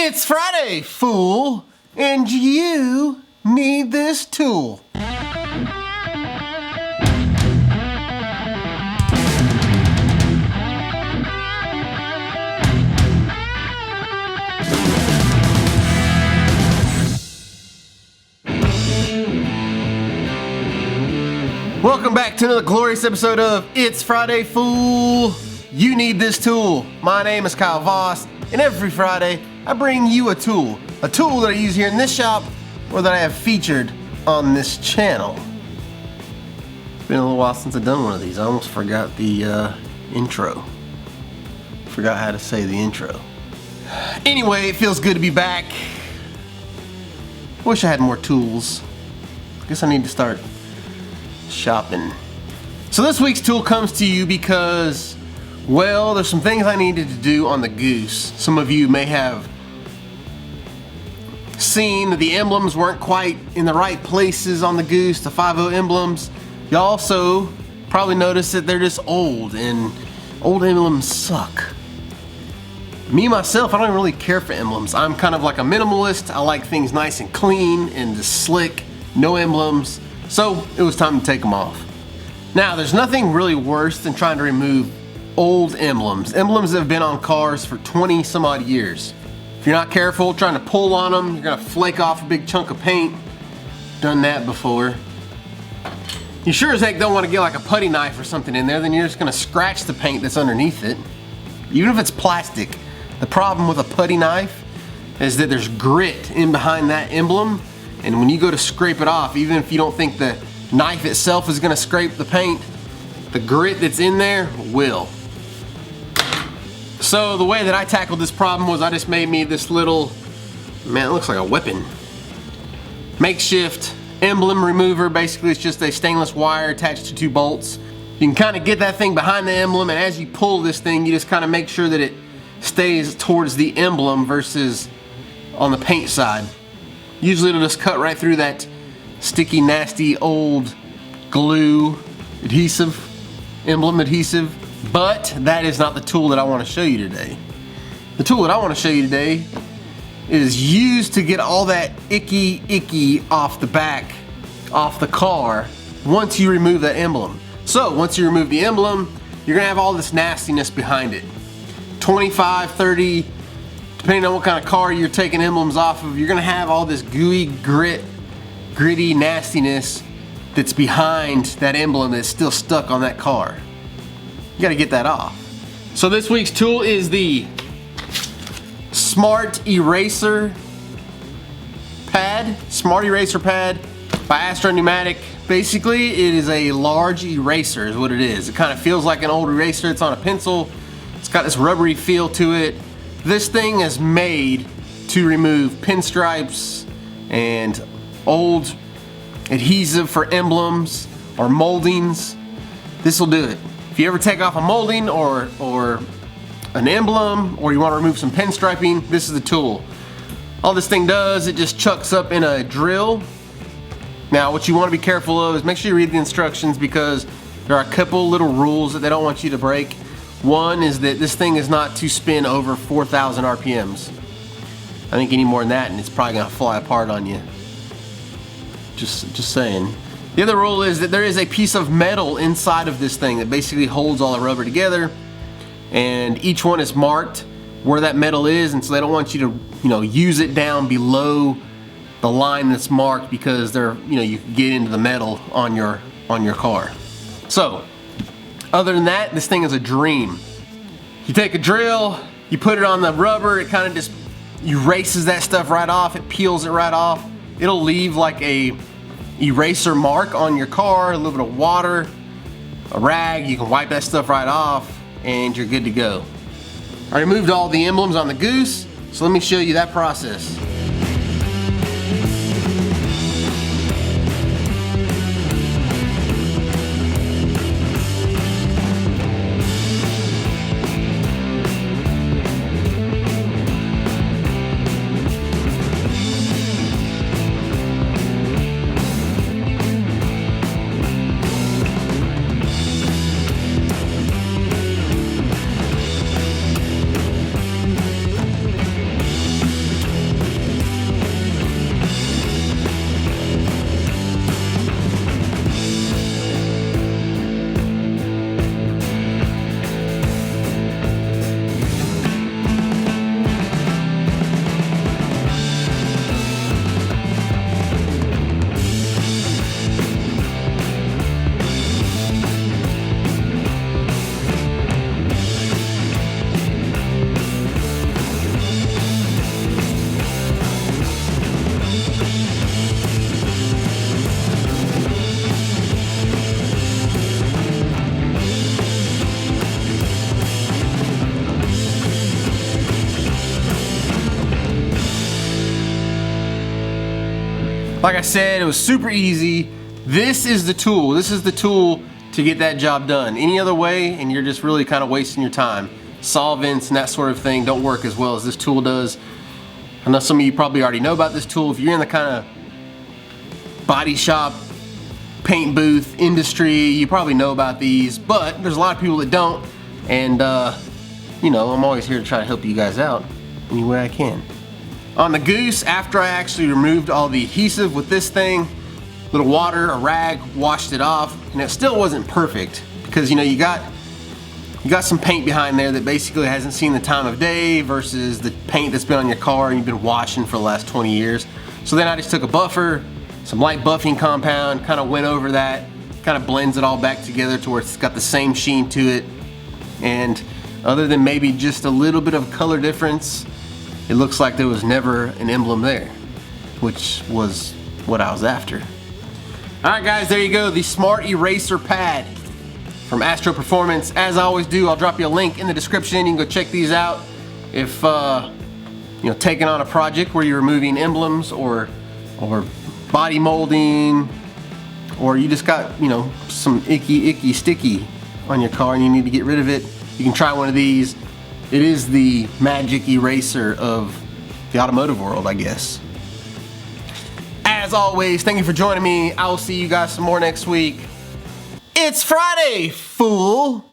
It's Friday, fool, and you need this tool. Welcome back to another glorious episode of It's Friday, fool. You need this tool. My name is Kyle Voss, and every Friday I bring you a tool that I use here in this shop or that I have featured on this channel. It's been a little while since I've done one of these. I almost forgot the intro. Forgot how to say the intro. Anyway, it feels good to be back. Wish I had more tools. Guess I need to start shopping. So this week's tool comes to you because, well, there's some things I needed to do on the Goose. Some of you may have seen that the emblems weren't quite in the right places on the Goose, the 5.0 emblems. You also probably noticed that they're just old, and old emblems suck. Me myself, I don't really care for emblems. I'm kind of like a minimalist. I like things nice and clean and just slick, no emblems. So it was time to take them off. Now, there's nothing really worse than trying to remove old emblems. Emblems that have been on cars for 20 some odd years. If you're not careful trying to pull on them, you're gonna flake off a big chunk of paint. Done that before. You sure as heck don't want to get like a putty knife or something in there, then you're just gonna scratch the paint that's underneath it. Even if it's plastic. The problem with a putty knife is that there's grit in behind that emblem. And when you go to scrape it off, even if you don't think the knife itself is gonna scrape the paint, the grit that's in there will. So the way that I tackled this problem was I just made me this little, man, it looks like a weapon, makeshift emblem remover. Basically, it's just a stainless wire attached to 2 bolts. You can kind of get that thing behind the emblem, and as you pull this thing, you just kind of make sure that it stays towards the emblem versus on the paint side. Usually it'll just cut right through that sticky, nasty, old glue adhesive, emblem adhesive, but that is not the tool that I want to show you today. The tool that I want to show you today is used to get all that icky off the back, off the car, once you remove that emblem. So once you remove the emblem, you're gonna have all this nastiness behind it. 25, 30, depending on what kind of car you're taking emblems off of, you're gonna have all this gooey, gritty nastiness that's behind that emblem that's still stuck on that car. You gotta get that off. So this week's tool is the Smart Eraser Pad. Smart Eraser Pad by Astro Pneumatic. Basically, it is a large eraser is what it is. It kind of feels like an old eraser. It's on a pencil. It's got this rubbery feel to it. This thing is made to remove pinstripes and old adhesive for emblems or moldings. This will do it. If you ever take off a molding or an emblem, or you want to remove some pinstriping, this is the tool. All this thing does, it just chucks up in a drill. Now, what you want to be careful of is make sure you read the instructions, because there are a couple little rules that they don't want you to break. One is that this thing is not to spin over 4,000 RPMs. I think any more than that and it's probably gonna fly apart on you. Just saying. The other rule is that there is a piece of metal inside of this thing that basically holds all the rubber together, and each one is marked where that metal is, and so they don't want you to, use it down below the line that's marked, because you can get into the metal on your car. So, other than that, this thing is a dream. You take a drill, you put it on the rubber, it kind of just erases that stuff right off, it peels it right off. It'll leave like a eraser mark on your car, a little bit of water, a rag, you can wipe that stuff right off, and you're good to go. I removed all the emblems on the Goose, so let me show you that process. Like I said, it was super easy. This is the tool. This is the tool to get that job done. Any other way, and you're just really kind of wasting your time. Solvents and that sort of thing don't work as well as this tool does. I know some of you probably already know about this tool. If you're in the kind of body shop, paint booth industry, you probably know about these, but there's a lot of people that don't. And you know, I'm always here to try to help you guys out any way I can. On the Goose, after I actually removed all the adhesive with this thing, little water, a rag, washed it off, and it still wasn't perfect because, you know, you got some paint behind there that basically hasn't seen the time of day versus the paint that's been on your car and you've been washing for the last 20 years. So then I just took a buffer, some light buffing compound, kind of went over that, kind of blends it all back together to where it's got the same sheen to it. And other than maybe just a little bit of color difference, it looks like there was never an emblem there, which was what I was after. All right guys, there you go, the Smart Eraser Pad from Astro Performance. As I always do, I'll drop you a link in the description. You can go check these out if you know, taking on a project where you're removing emblems or body molding, or you just got, you know, some icky sticky on your car and you need to get rid of it. You can try one of these. It is the magic eraser of the automotive world, I guess. As always, thank you for joining me. I will see you guys some more next week. It's Friday, fool!